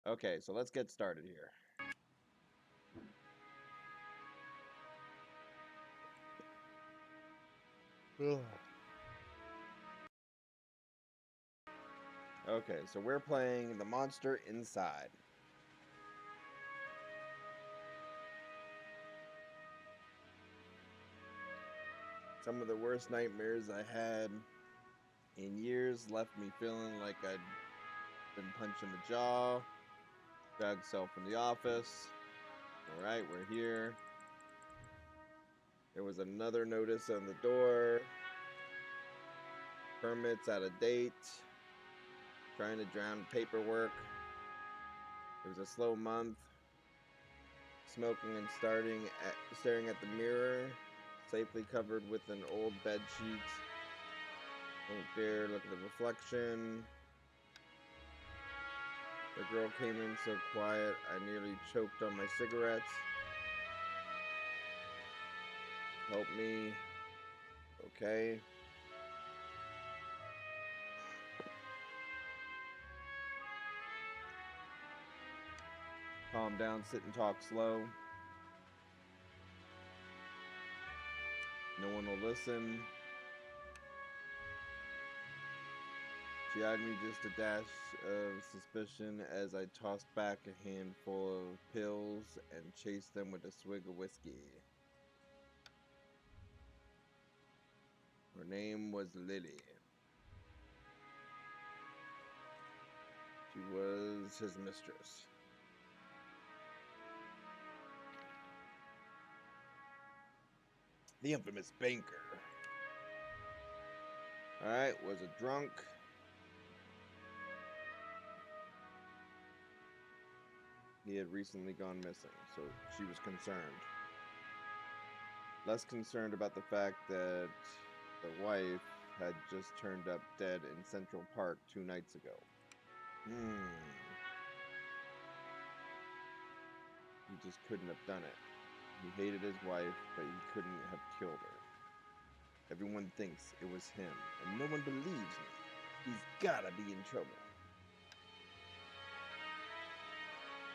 Okay, so let's get started here. Okay, so we're playing The Monster Inside. Some of the worst nightmares I had in years left me feeling like I'd been punched in the jaw. Drag self in the office. Alright, we're here. There was another notice on the door. Permits out of date. Trying to drown paperwork. It was a slow month. Smoking and staring at the mirror. Safely covered with an old bed sheet. Don't dare look at the reflection. The girl came in so quiet, I nearly choked on my cigarettes. Help me. Okay. Calm down, sit and talk slow. No one will listen. She eyed me just a dash of suspicion as I tossed back a handful of pills and chased them with a swig of whiskey. Her name was Lily. She was his mistress. The infamous banker. Alright, was a drunk. He had recently gone missing, so she was concerned. Less concerned about the fact that the wife had just turned up dead in Central Park 2 nights ago. He just couldn't have done it. He hated his wife, but he couldn't have killed her. Everyone thinks it was him, and no one believes me. He's gotta be in trouble.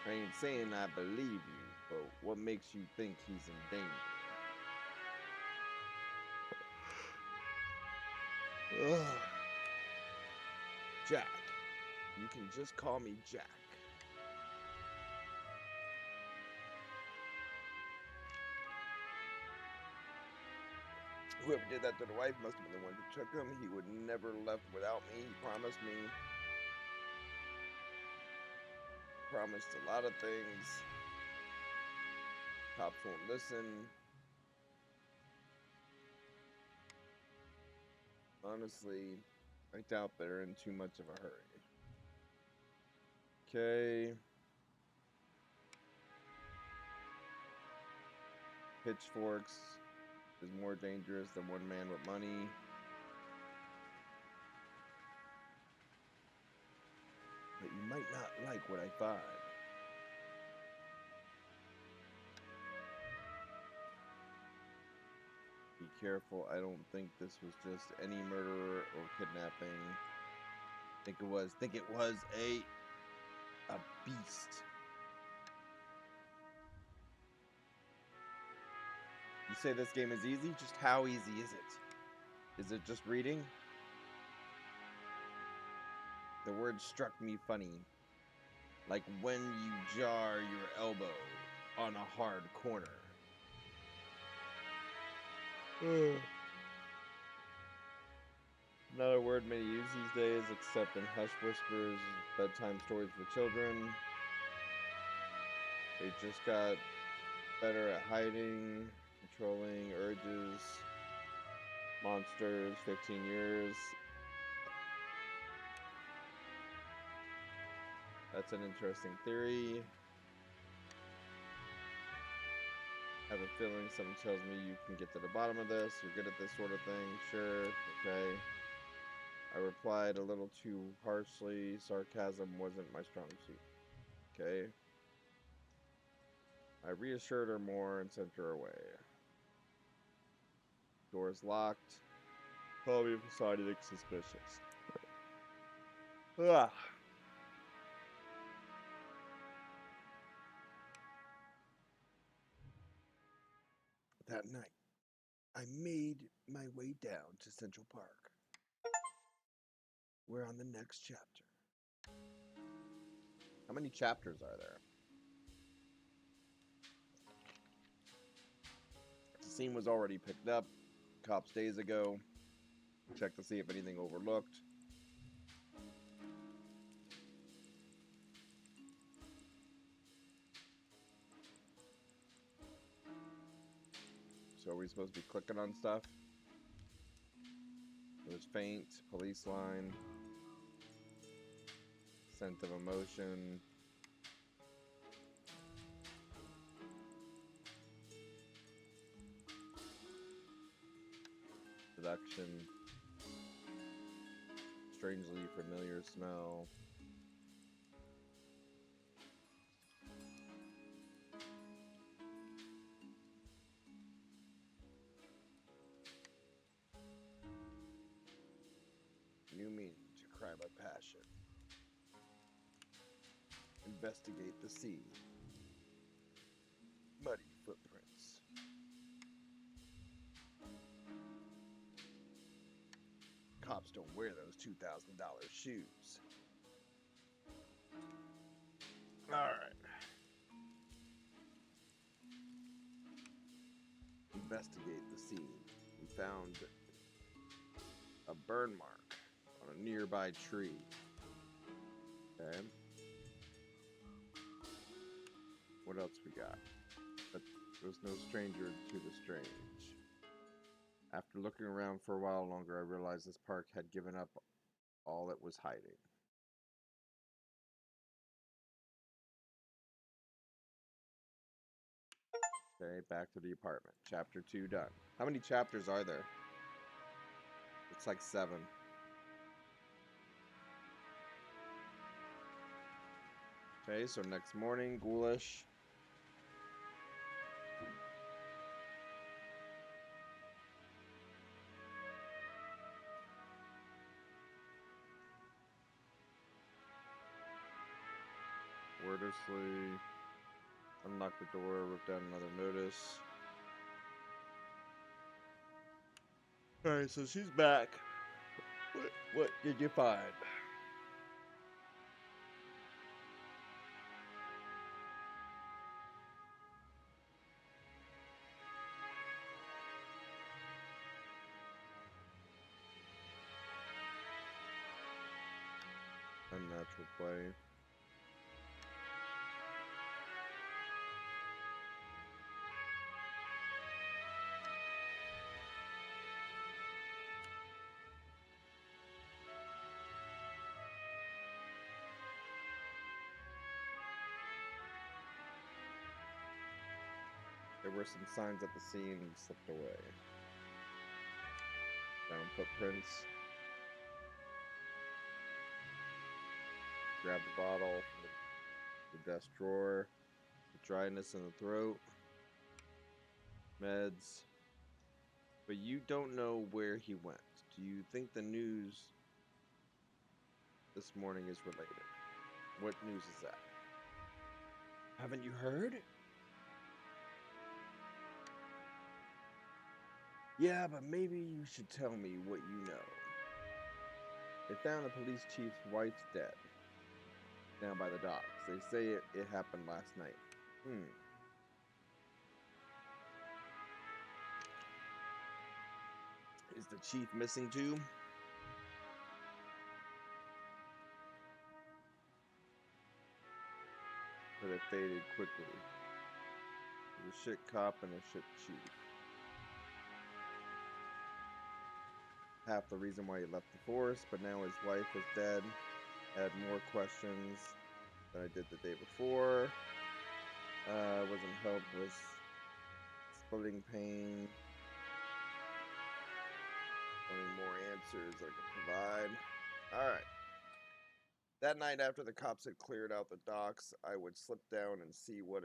I ain't saying I believe you, but what makes you think he's in danger? Ugh. Jack. You can just call me Jack. Whoever did that to the wife must have been the one who took him. He would never left without me. He promised me. Promised a lot of things. Cops won't listen. Honestly, I doubt they're in too much of a hurry. Okay. Pitchforks is more dangerous than one man with money. But you might not like what I find. Be careful, I don't think this was just any murder or kidnapping. Think it was a beast. You say this game is easy? Just how easy is it? Is it just reading? The word struck me funny. Like when you jar your elbow on a hard corner. Not a word many use these days except in hush whispers, bedtime stories for children. They just got better at hiding, controlling urges, monsters, 15 years. That's an interesting theory. I have a feeling something tells me you can get to the bottom of this. You're good at this sort of thing. Sure, okay. I replied a little too harshly. Sarcasm wasn't my strong suit. Okay. I reassured her more and sent her away. Door's locked. Call me if you saw anything suspicious. Ugh. That night, I made my way down to Central Park. We're on the next chapter. How many chapters are there? The scene was already picked up cops days ago. Check to see if anything overlooked. So are we supposed to be clicking on stuff? There's faint, police line, scent of emotion. Seduction. Strangely familiar smell. New meaning to cry by passion. Investigate the scene. Muddy footprints. Cops don't wear those $2,000 shoes. Alright. Investigate the scene. We found a burn mark on a nearby tree. Okay. What else we got? But there's no stranger to the strange. After looking around for a while longer, I realized this park had given up all it was hiding. Okay, back to the apartment. Chapter 2 done. How many chapters are there? It's like 7. Okay, so next morning, ghoulish. Wordlessly unlock the door, rip down another notice. Alright, so she's back. What did you find? Unnatural play. There were some signs at the scene and slipped away. Down footprints. Grab the bottle from the desk drawer. The dryness in the throat. Meds. But you don't know where he went. Do you think the news this morning is related? What news is that? Haven't you heard? Yeah, but maybe you should tell me what you know. They found the police chief's wife's dead. Down by the docks. They say it happened last night. Is the chief missing too? But it faded quickly. He's a shit cop and a shit chief. Half the reason why he left the force, but now his wife was dead. I had more questions than I did the day before. Wasn't helped with splitting pain. Wanting more answers I could provide. Alright. That night after the cops had cleared out the docks, I would slip down and see what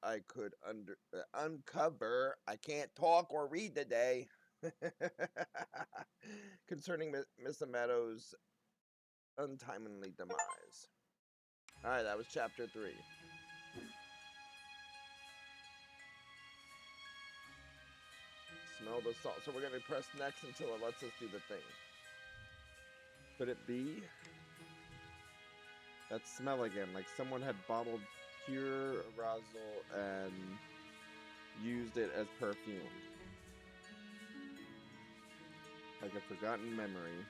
I could uncover. I can't talk or read today. Concerning Miss Meadows' untimely demise. Alright, that was chapter 3. smell the salt. So we're going to press next until it lets us do the thing. Could it be? That smell again, like someone had bottled pure arousal and used it as perfume. Like a forgotten memory.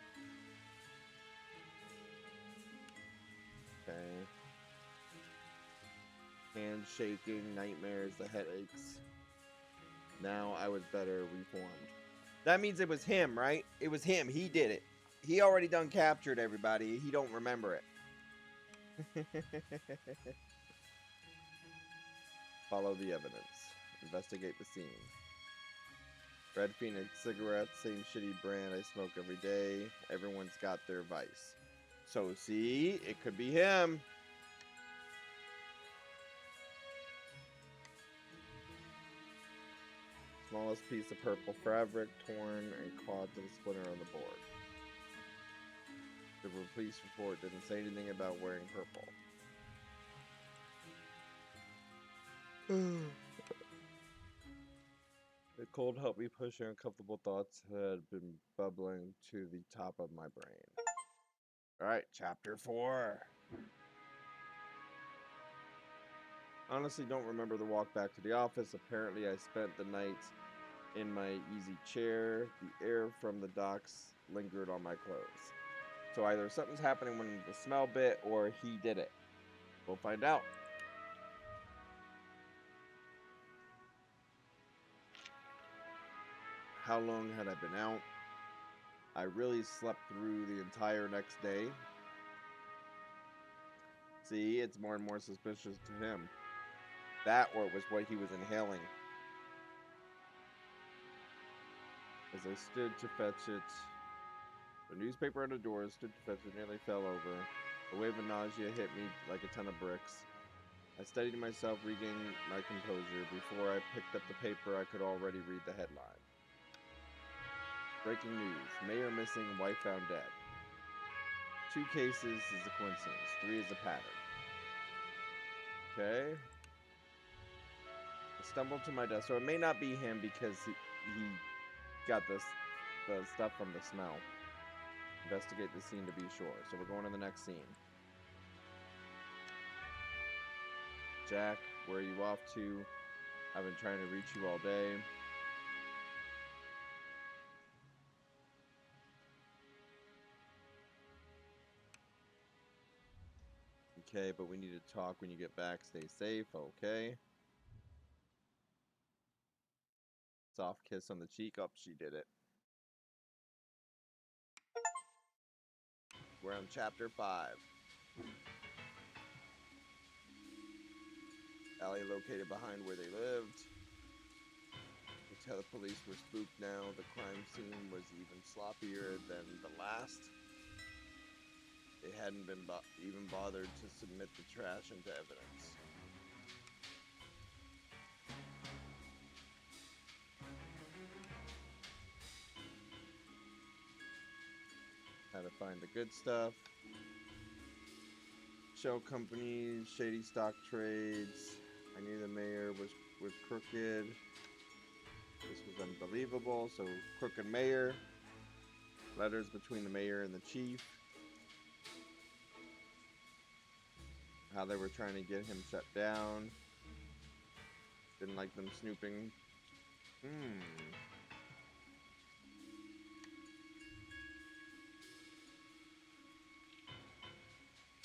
Okay. Hands shaking, nightmares, the headaches. Now I was better reformed. That means it was him, right? It was him. He did it. He already done captured everybody. He don't remember it. Follow the evidence. Investigate the scene. Red Phoenix cigarettes, same shitty brand I smoke every day. Everyone's got their vice. So see, it could be him. Smallest piece of purple fabric, torn and clawed to the splinter on the board. The police report didn't say anything about wearing purple. The cold helped me push uncomfortable thoughts that had been bubbling to the top of my brain. Alright, chapter 4. Honestly, don't remember the walk back to the office. Apparently, I spent the night in my easy chair. The air from the docks lingered on my clothes. So either something's happening when the smell bit, or he did it. We'll find out. How long had I been out? I really slept through the entire next day. See, it's more and more suspicious to him. That or it was what he was inhaling. As I stood to fetch it, the newspaper on the door stood to fetch it, nearly fell over. A wave of nausea hit me like a ton of bricks. I steadied myself, regaining my composure. Before I picked up the paper, I could already read the headline. Breaking news. Mayor missing, wife found dead. 2 cases is a coincidence. 3 is a pattern. Okay. I stumbled to my desk. So it may not be him because he got the stuff from the smell. Investigate the scene to be sure. So we're going to the next scene. Jack, where are you off to? I've been trying to reach you all day. Okay, but we need to talk when you get back. Stay safe, okay? Soft kiss on the cheek. Oh, she did it. We're on chapter 5. Alley located behind where they lived. You tell the police were spooked now. The crime scene was even sloppier than the last. They hadn't been even bothered to submit the trash into evidence. How to find the good stuff. Shell companies, shady stock trades. I knew the mayor was crooked. This was unbelievable. So, crooked mayor. Letters between the mayor and the chief. How they were trying to get him shut down. Didn't like them snooping.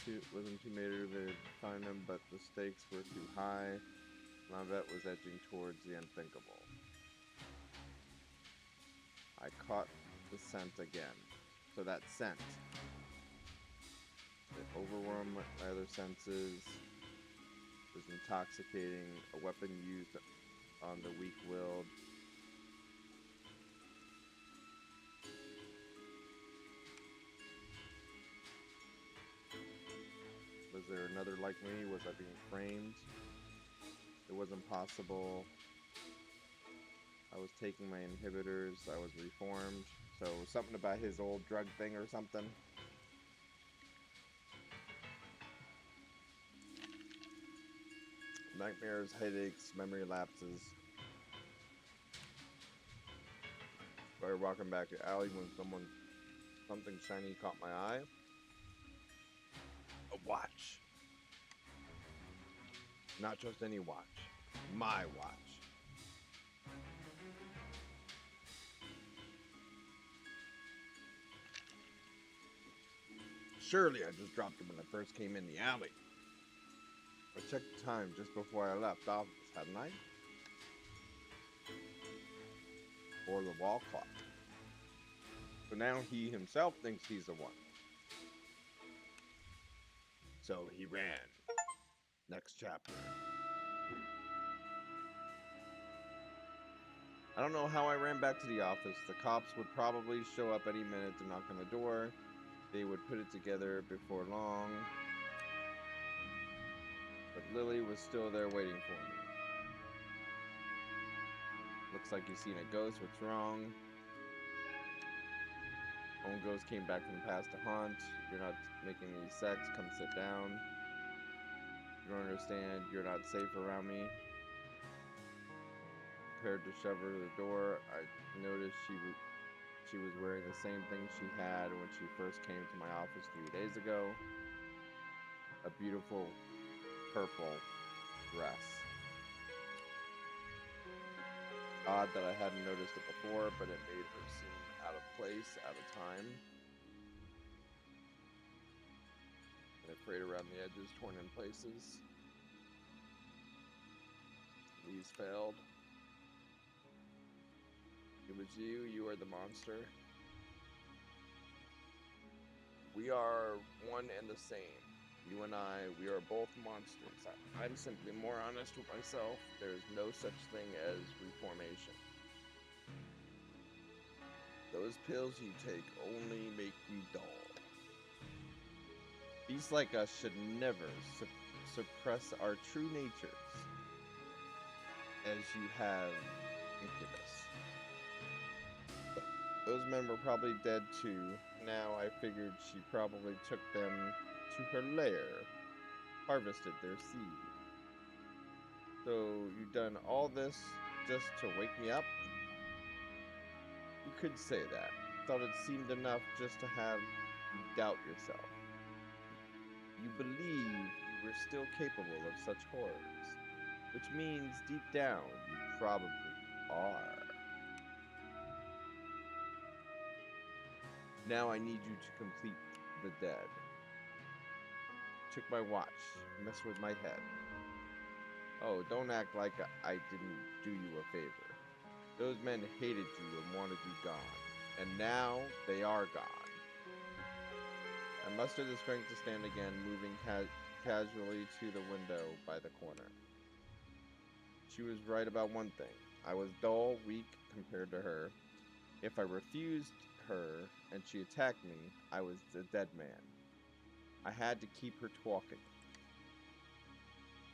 It wasn't too motivated to find him, but the stakes were too high. My bet was edging towards the unthinkable. I caught the scent again. So that scent. It overwhelmed my other senses. It was intoxicating. A weapon used on the weak-willed. Was there another like me? Was I being framed? It wasn't possible. I was taking my inhibitors. I was reformed. So something about his old drug thing or something. Nightmares, headaches, memory lapses. Started walking back the alley when something shiny caught my eye. A watch. Not just any watch. My watch. Surely I just dropped it when I first came in the alley. I checked the time just before I left office, hadn't I? Or the wall clock. So now he himself thinks he's the one. So he ran. Next chapter. I don't know how I ran back to the office. The cops would probably show up any minute to knock on the door. They would put it together before long. But Lily was still there waiting for me. Looks like you've seen a ghost. What's wrong? Own ghost came back from the past to haunt. You're not making any sex. Come sit down. You don't understand. You're not safe around me. Prepared to shove her to the door. I noticed she was wearing the same thing she had when she first came to my office 3 days ago. A beautiful purple dress. Odd that I hadn't noticed it before, but it made her seem out of place, out of time. And frayed around the edges, torn in places. These failed. It was you are the monster. We are one and the same. You and I, we are both monsters. I'm simply more honest with myself. There's no such thing as reformation. Those pills you take only make you dull. Beasts like us should never suppress our true natures, as you have incubus. Those men were probably dead too. Now I figured she probably took them to her lair, harvested their seed. So you've done all this just to wake me up? You could say that. Thought it seemed enough just to have you doubt yourself. You believe you were still capable of such horrors, which means deep down you probably are. Now I need you to complete the dead. Took my watch, messed with my head. Oh, don't act like I didn't do you a favor. Those men hated you and wanted you gone, and now they are gone. I mustered the strength to stand again, moving casually to the window by the corner. She was right about one thing. I was dull, weak compared to her. If I refused her and she attacked me, I was a dead man. I had to keep her talking.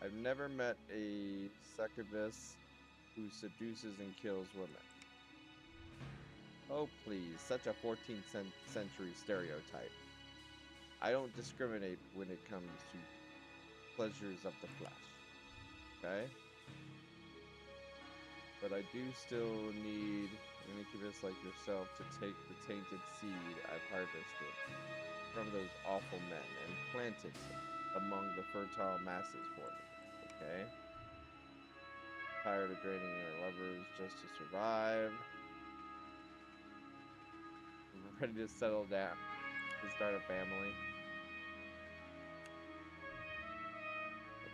I've never met a succubus who seduces and kills women. Oh please, such a 14th century stereotype. I don't discriminate when it comes to pleasures of the flesh. Okay? But I do still need an incubus like yourself to take the tainted seed I've harvested from those awful men and plant it among the fertile masses for me. Okay? Tired of draining your lovers just to survive. I'm ready to settle down, to start a family.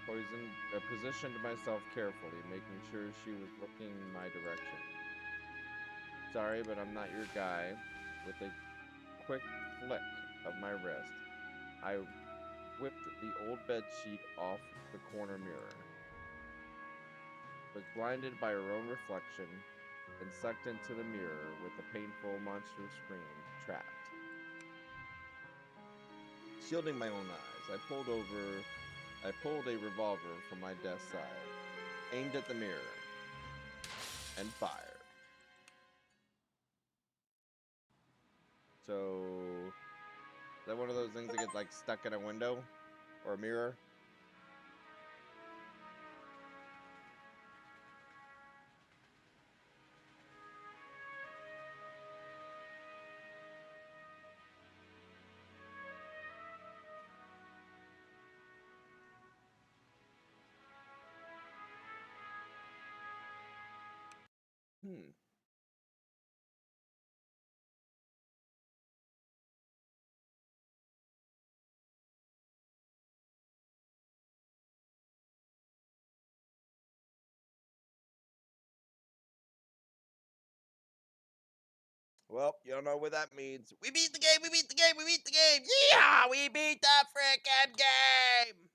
I positioned myself carefully, making sure she was looking my direction. Sorry, but I'm not your guy. With a quick flick of my wrist, I whipped the old bed sheet off the corner mirror. Was blinded by her own reflection and sucked into the mirror with a painful, monstrous scream, trapped. Shielding my own eyes, I pulled a revolver from my desk side, aimed at the mirror, and fired. So, is that one of those things that get like stuck in a window or a mirror? Hmm. Well, you don't know what that means. We beat the game, we beat the game, we beat the game. Yeah, we beat the freaking game.